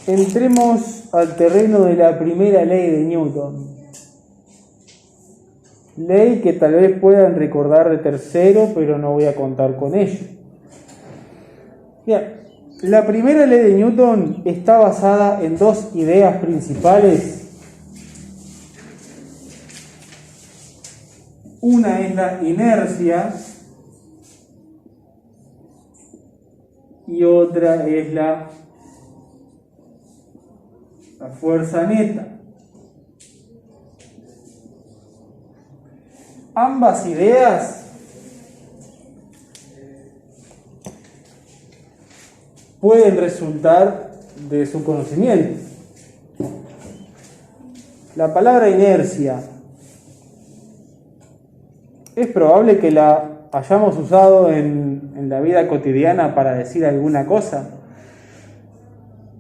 entremos al terreno de la primera ley de Newton. Ley que tal vez puedan recordar de tercero, pero no voy a contar con ello. Bien, la primera ley de Newton está basada en dos ideas principales. Una es la inercia y otra es la fuerza neta. Ambas ideas pueden resultar de su conocimiento. La palabra inercia es probable que la hayamos usado en la vida cotidiana para decir alguna cosa.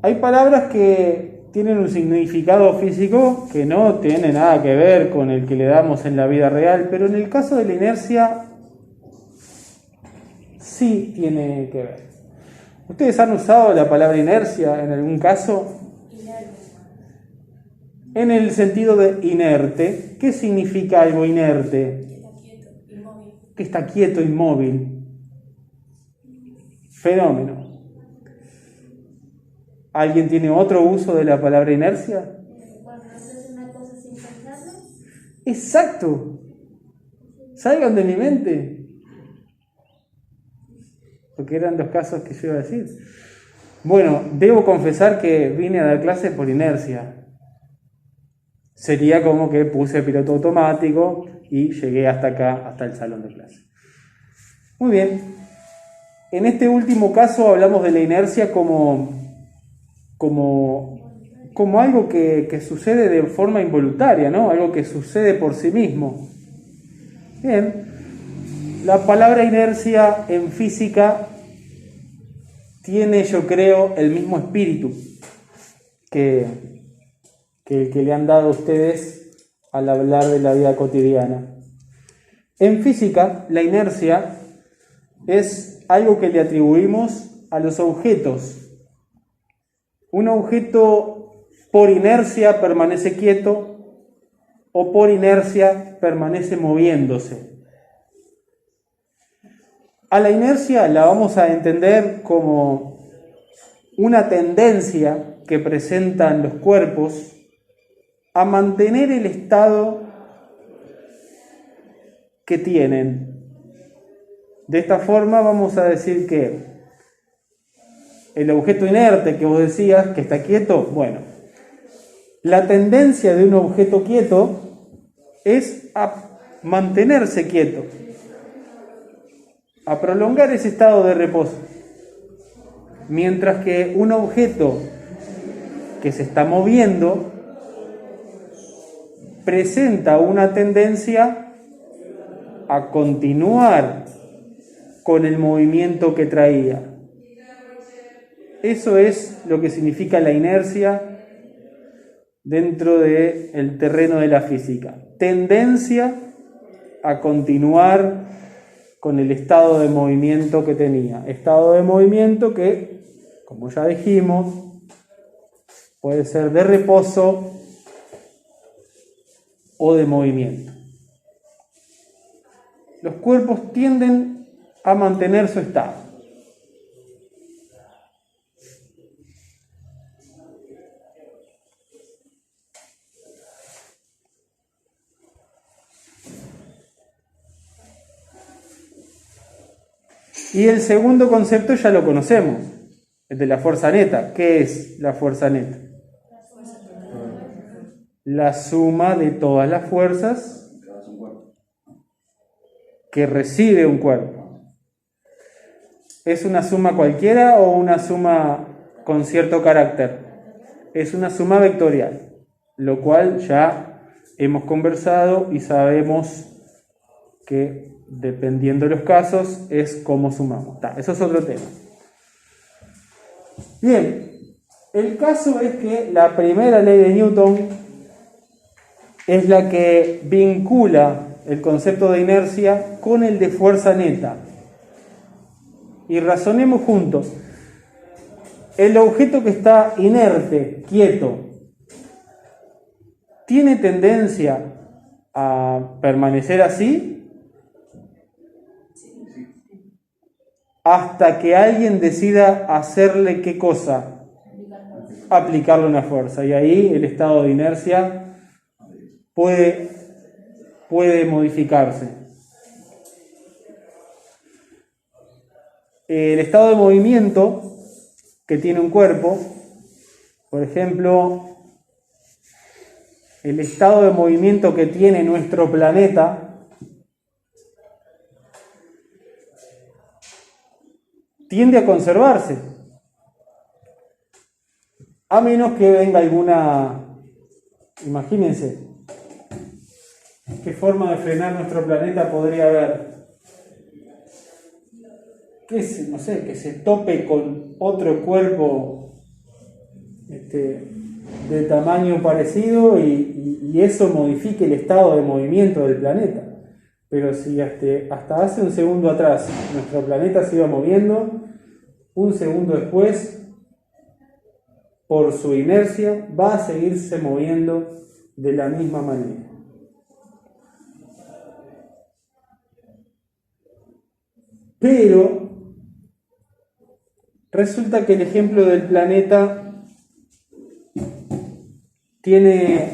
Hay palabras que tienen un significado físico que no tiene nada que ver con el que le damos en la vida real, pero en el caso de la inercia sí tiene que ver. ¿Ustedes han usado la palabra inercia en algún caso? En el sentido de inerte. ¿Qué significa algo inerte? Que está quieto, inmóvil. Fenómeno. ¿Alguien tiene otro uso de la palabra inercia? Cuando haces una cosa sin pensarlo. Exacto. Salgan de mi mente. Porque eran los casos que yo iba a decir. Bueno, debo confesar que vine a dar clases por inercia. Sería como que puse piloto automático y llegué hasta acá, hasta el salón de clase. Muy bien. En este último caso hablamos de la inercia como algo que sucede de forma involuntaria, ¿no? Algo que sucede por sí mismo. Bien. La palabra inercia en física tiene, yo creo, el mismo espíritu que el que le han dado a ustedes al hablar de la vida cotidiana. En física, la inercia es algo que le atribuimos a los objetos. Un objeto por inercia permanece quieto o por inercia permanece moviéndose. A la inercia la vamos a entender como una tendencia que presentan los cuerpos a mantener el estado que tienen. De esta forma vamos a decir que el objeto inerte que vos decías, que está quieto, bueno, la tendencia de un objeto quieto es a mantenerse quieto, a prolongar ese estado de reposo. Mientras que un objeto que se está moviendo presenta una tendencia a continuar con el movimiento que traía. Eso es lo que significa la inercia dentro del terreno de la física. Tendencia a continuar con el estado de movimiento que tenía. Estado de movimiento que, como ya dijimos, puede ser de reposo o de movimiento. Los cuerpos tienden a mantener su estado. Y el segundo concepto ya lo conocemos, el de la fuerza neta. ¿Qué es la fuerza neta? La suma de todas las fuerzas que recibe un cuerpo. ¿Es una suma cualquiera o una suma con cierto carácter? Es una suma vectorial, lo cual ya hemos conversado y sabemos que dependiendo de los casos es cómo sumamos. Eso es otro tema. Bien, el caso es que la primera ley de Newton es la que vincula el concepto de inercia con el de fuerza neta. Y razonemos juntos. el objeto que está inerte, quieto, ¿tiene tendencia a permanecer así? Hasta que alguien decida hacerle ¿qué cosa? Aplicarle una fuerza. Y ahí el estado de inercia puede modificarse. El estado de movimiento que tiene un cuerpo, por ejemplo, el estado de movimiento que tiene nuestro planeta, tiende a conservarse, a menos que venga alguna, imagínense, ¿qué forma de frenar nuestro planeta podría haber? Que se tope con otro cuerpo de tamaño parecido y eso modifique el estado de movimiento del planeta. Pero si hasta hace un segundo atrás nuestro planeta se iba moviendo, un segundo después, por su inercia, va a seguirse moviendo de la misma manera. Pero resulta que el ejemplo del planeta tiene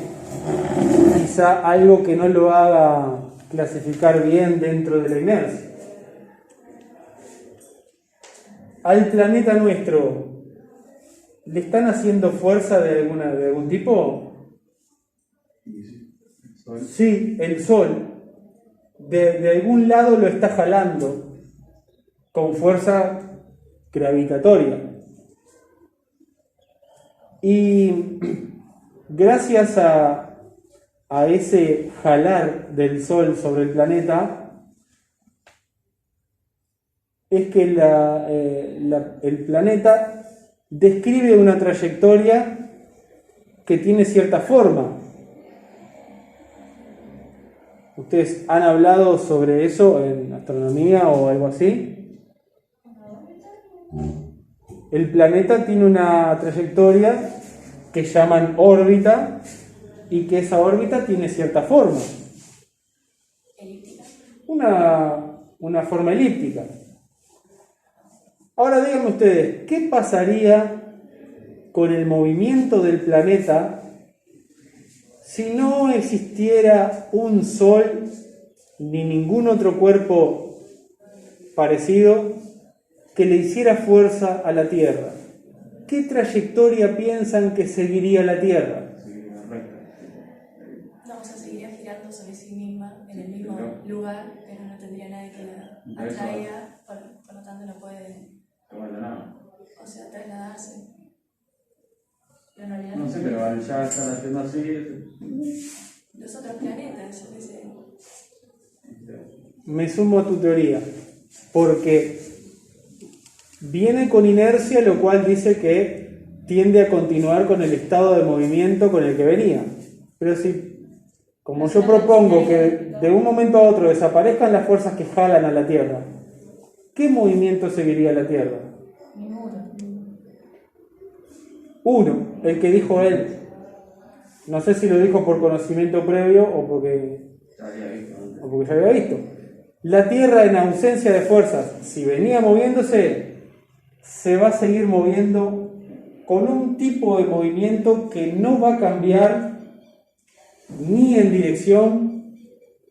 quizá algo que no lo haga clasificar bien dentro de la inercia. Al planeta nuestro, ¿le están haciendo fuerza de algún tipo? Sí, el Sol. De algún lado lo está jalando con fuerza gravitatoria. Y gracias a ese jalar del Sol sobre el planeta, es que el planeta describe una trayectoria que tiene cierta forma. ¿Ustedes han hablado sobre eso en astronomía o algo así? El planeta tiene una trayectoria que llaman órbita y que esa órbita tiene cierta forma. Elíptica. Una forma elíptica. Ahora díganme ustedes, ¿qué pasaría con el movimiento del planeta si no existiera un Sol ni ningún otro cuerpo parecido que le hiciera fuerza a la Tierra? ¿Qué trayectoria piensan que seguiría la Tierra? No, o sea, seguiría girando sobre sí misma en el mismo lugar, pero no tendría nadie que la atraiga, por lo tanto no puede, o sea, trasladarse. Pero en realidad No sé, pero al ya estar haciendo así. los otros planetas, yo qué sé. Me sumo a tu teoría, porque viene con inercia, lo cual dice que tiende a continuar con el estado de movimiento con el que venía. Pero si, como yo propongo que de un momento a otro desaparezcan las fuerzas que jalan a la Tierra, ¿qué movimiento seguiría la Tierra? Ninguno. Uno, el que dijo él. No sé si lo dijo por conocimiento previo o porque ya había visto. La Tierra, en ausencia de fuerzas, si venía moviéndose, se va a seguir moviendo con un tipo de movimiento que no va a cambiar ni en dirección,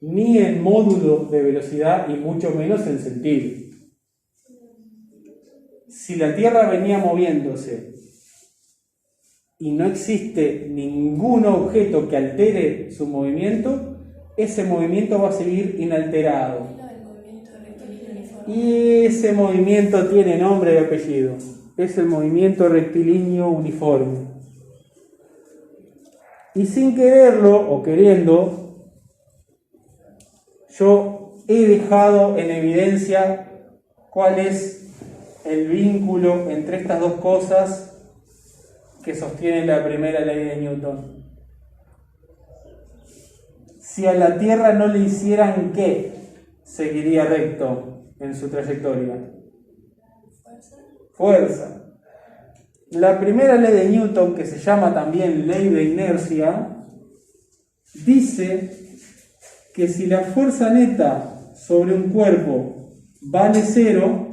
ni en módulo de velocidad, y mucho menos en sentido. Si la Tierra venía moviéndose y no existe ningún objeto que altere su movimiento, ese movimiento va a seguir inalterado. El movimiento rectilíneo uniforme. Y ese movimiento tiene nombre y apellido. Es el movimiento rectilíneo uniforme. Y sin quererlo o queriendo, yo he dejado en evidencia cuál es el vínculo entre estas dos cosas que sostienen la primera ley de Newton. Si a la Tierra no le hicieran ¿qué? Seguiría recto en su trayectoria. Fuerza. La primera ley de Newton, que se llama también ley de inercia, dice que si la fuerza neta sobre un cuerpo vale 0,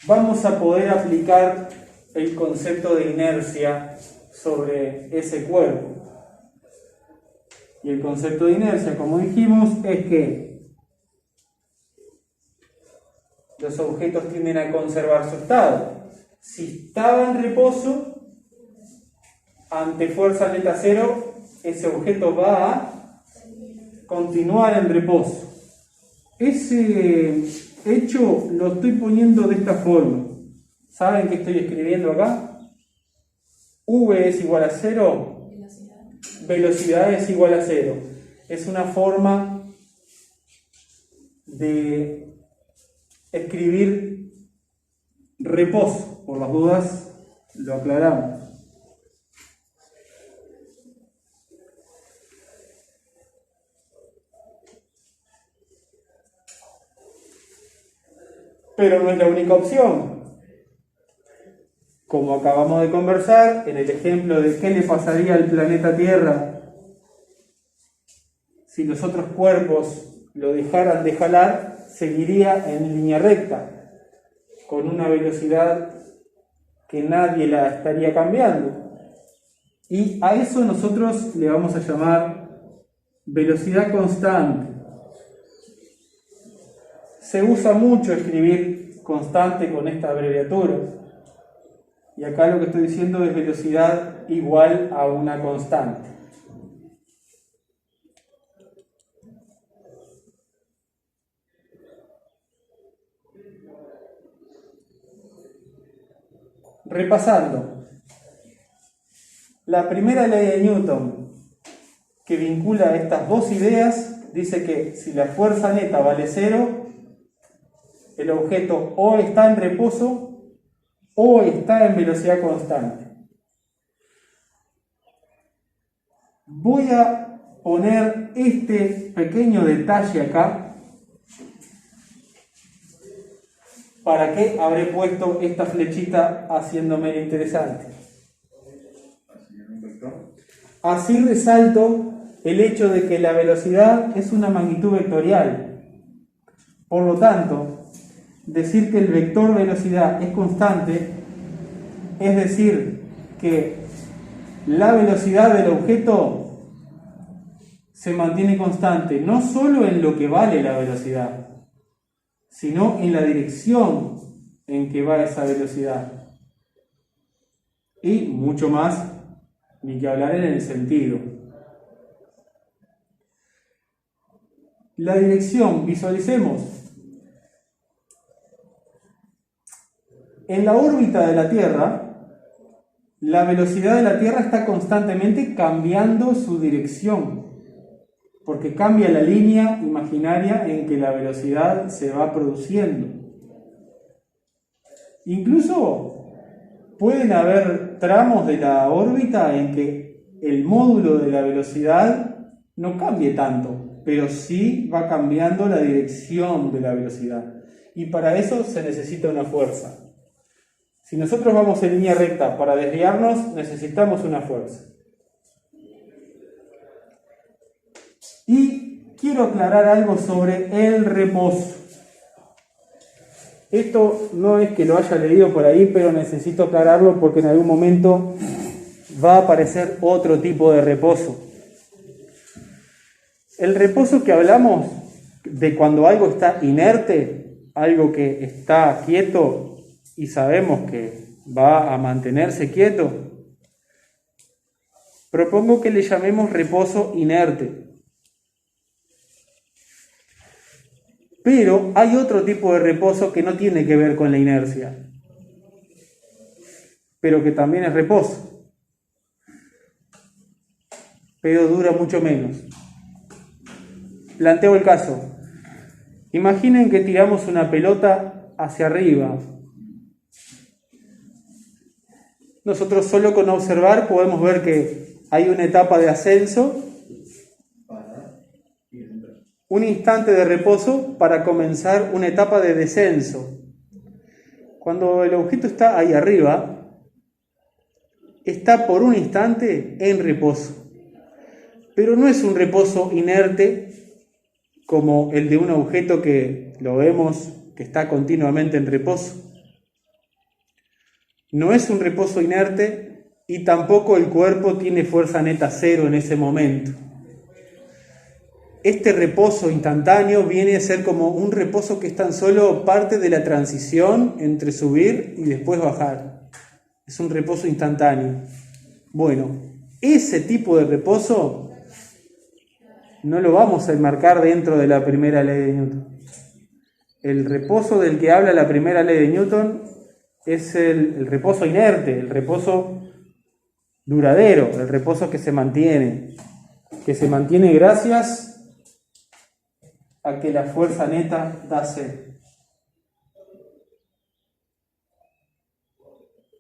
vamos a poder aplicar el concepto de inercia sobre ese cuerpo. Y el concepto de inercia, como dijimos, es que los objetos tienden a conservar su estado. Si estaba en reposo, ante fuerza neta 0, ese objeto va a continuar en reposo. Ese hecho lo estoy poniendo de esta forma. ¿Saben qué estoy escribiendo acá? V es igual a 0. Velocidad es igual a 0. Es una forma de escribir reposo. Por las dudas lo aclaramos. Pero no es la única opción. Como acabamos de conversar, en el ejemplo de qué le pasaría al planeta Tierra si los otros cuerpos lo dejaran de jalar, seguiría en línea recta, con una velocidad que nadie la estaría cambiando. Y a eso nosotros le vamos a llamar velocidad constante. Se usa mucho escribir constante con esta abreviatura. Y acá lo que estoy diciendo es velocidad igual a una constante. Repasando. La primera ley de Newton, que vincula estas dos ideas, dice que si la fuerza neta vale 0, el objeto o está en reposo o está en velocidad constante. Voy a poner este pequeño detalle acá. ¿Para qué habré puesto esta flechita haciéndome interesante? Así resalto el hecho de que la velocidad es una magnitud vectorial. Por lo tanto, decir que el vector velocidad es constante, es decir, que la velocidad del objeto se mantiene constante, no solo en lo que vale la velocidad, sino en la dirección en que va esa velocidad. Y mucho más, ni que hablar en el sentido. La dirección, visualicemos. En la órbita de la Tierra, la velocidad de la Tierra está constantemente cambiando su dirección, porque cambia la línea imaginaria en que la velocidad se va produciendo. Incluso pueden haber tramos de la órbita en que el módulo de la velocidad no cambie tanto, pero sí va cambiando la dirección de la velocidad. Y para eso se necesita una fuerza. Si nosotros vamos en línea recta, para desviarnos necesitamos una fuerza. Y quiero aclarar algo sobre el reposo. Esto no es que lo haya leído por ahí, pero necesito aclararlo porque en algún momento va a aparecer otro tipo de reposo. El reposo que hablamos de cuando algo está inerte, algo que está quieto, y sabemos que va a mantenerse quieto, propongo que le llamemos reposo inerte. Pero hay otro tipo de reposo que no tiene que ver con la inercia, pero que también es reposo, pero dura mucho menos. Planteo el caso. Imaginen que tiramos una pelota hacia arriba. Nosotros solo con observar podemos ver que hay una etapa de ascenso, un instante de reposo para comenzar una etapa de descenso. Cuando el objeto está ahí arriba, está por un instante en reposo. Pero no es un reposo inerte como el de un objeto que lo vemos que está continuamente en reposo. No es un reposo inerte y tampoco el cuerpo tiene fuerza neta cero en ese momento. Este reposo instantáneo viene a ser como un reposo que es tan solo parte de la transición entre subir y después bajar. Es un reposo instantáneo. Bueno, ese tipo de reposo no lo vamos a enmarcar dentro de la primera ley de Newton. El reposo del que habla la primera ley de Newton es el reposo inerte, el reposo duradero, el reposo que se mantiene gracias a que la fuerza neta da cero.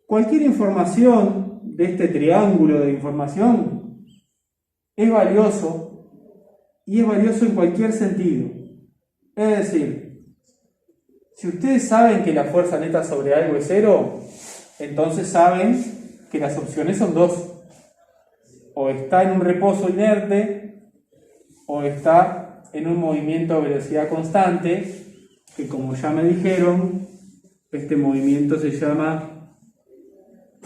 Cualquier información de este triángulo de información es valioso y es valioso en cualquier sentido. Es decir, si ustedes saben que la fuerza neta sobre algo es cero, entonces saben que las opciones son dos. O está en un reposo inerte o está en un movimiento a velocidad constante, que como ya me dijeron, este movimiento se llama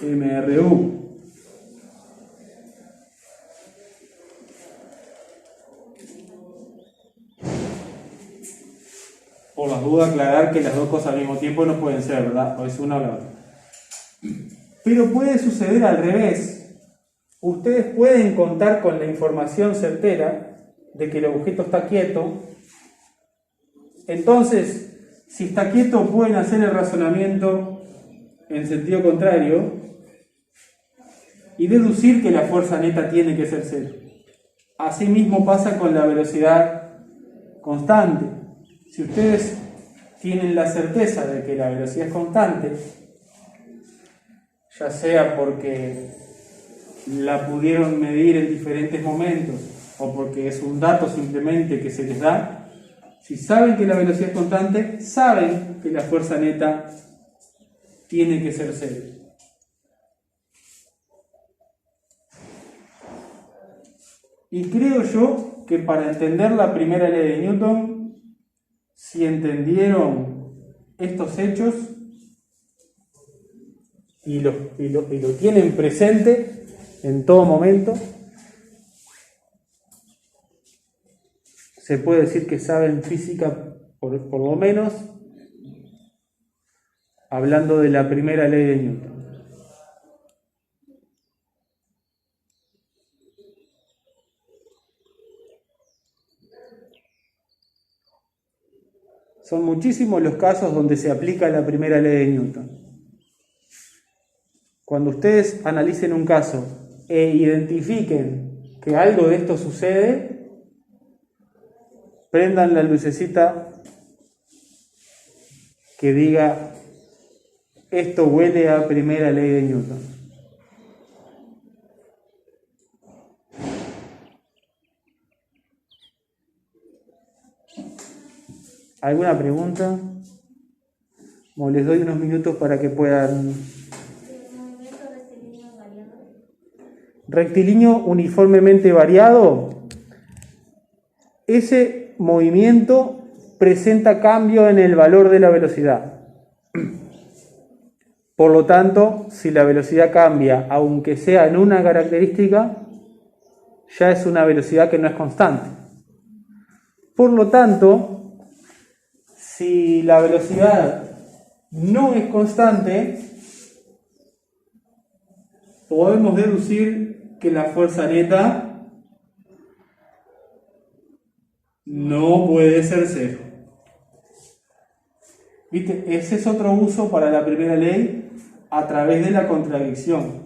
MRU. Por las dudas, aclarar que las dos cosas al mismo tiempo no pueden ser, ¿verdad? O es una o la otra. Pero puede suceder al revés. Ustedes pueden contar con la información certera de que el objeto está quieto. Entonces, si está quieto, pueden hacer el razonamiento en sentido contrario y deducir que la fuerza neta tiene que ser cero. Asimismo pasa con la velocidad constante. Si ustedes tienen la certeza de que la velocidad es constante, ya sea porque la pudieron medir en diferentes momentos o porque es un dato simplemente que se les da, si saben que la velocidad es constante, saben que la fuerza neta tiene que ser cero. Y creo yo que para entender la primera ley de Newton, si entendieron estos hechos y lo tienen presente en todo momento, se puede decir que saben física por lo menos, hablando de la primera ley de Newton. Son muchísimos los casos donde se aplica la primera ley de Newton. Cuando ustedes analicen un caso e identifiquen que algo de esto sucede, prendan la lucecita que diga: esto huele a primera ley de Newton. ¿Alguna pregunta? Bueno, les doy unos minutos para que puedan. Rectilíneo uniformemente variado. Ese movimiento presenta cambio en el valor de la velocidad. Por lo tanto, si la velocidad cambia, aunque sea en una característica, ya es una velocidad que no es constante. Por lo tanto, si la velocidad no es constante, podemos deducir que la fuerza neta no puede ser cero. ¿Viste? Ese es otro uso para la primera ley a través de la contradicción.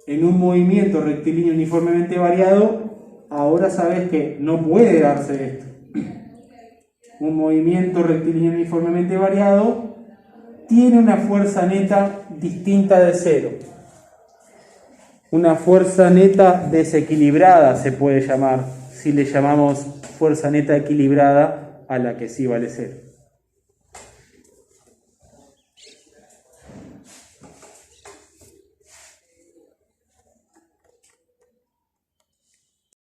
En un movimiento rectilíneo uniformemente variado, ahora sabes que no puede darse esto. Un movimiento rectilíneo uniformemente variado tiene una fuerza neta distinta de cero. Una fuerza neta desequilibrada se puede llamar, si le llamamos fuerza neta equilibrada a la que sí vale cero.